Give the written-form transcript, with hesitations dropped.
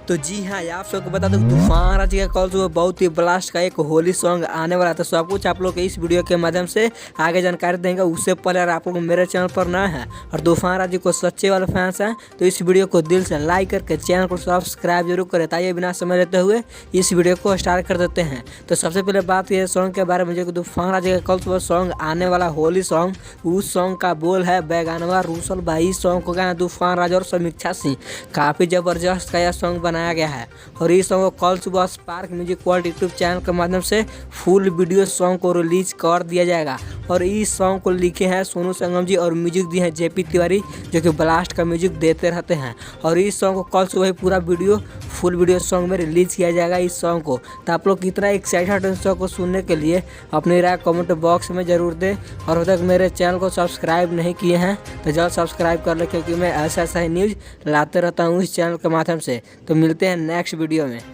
तो जी हाँ, आप सबको बता दो तूफान राज का कॉल सुबह बहुत ही ब्लास्ट का एक होली सॉन्ग आने वाला था। तो सब कुछ आप लोग के इस वीडियो के माध्यम से आगे जानकारी देंगे। उससे पहले अगर आप लोग मेरे चैनल पर नए हैं और तूफान राज को सच्चे वाले फैंस हैं तो इस वीडियो को दिल से लाइक करके चैनल को सब्सक्राइब जरूर करें। ताइए बिना समय लेते हुए इस वीडियो को स्टार्ट कर देते हैं। तो सबसे पहले बात यह सॉन्ग के बारे में जो तूफान राज का कॉल सुबह सॉन्ग आने वाला होली सॉन्ग, उस सॉन्ग का बोल है बैगानवा रूसल भाई। सॉन्ग को गाया तूफान राज और समीक्षा सिंह। काफ़ी ज़बरदस्त का यह सॉन्ग बनाया गया है और इस सॉन्ग को कल सुबह spark music world YouTube channel के माध्यम से फुल वीडियो सॉन्ग को रिलीज कर दिया जाएगा। और इस सॉन्ग को लिखे हैं सोनू संगम जी और म्यूजिक दिए हैं जेपी तिवारी, जो कि ब्लास्ट का म्यूजिक देते रहते हैं। और इस सॉन्ग को कल सुबह ही पूरा वीडियो फुल वीडियो सॉन्ग में रिलीज किया जाएगा इस सॉन्ग को। तो आप लोग कितना एक्साइटेड हैं इस सॉन्ग को सुनने के लिए अपनी राय कमेंट बॉक्स में ज़रूर दें। और अब तक मेरे चैनल को सब्सक्राइब नहीं किए हैं तो जल्द सब्सक्राइब कर लें, क्योंकि मैं ऐसा ही न्यूज़ लाते रहता हूँ इस चैनल के माध्यम से। तो मिलते हैं नेक्स्ट वीडियो में।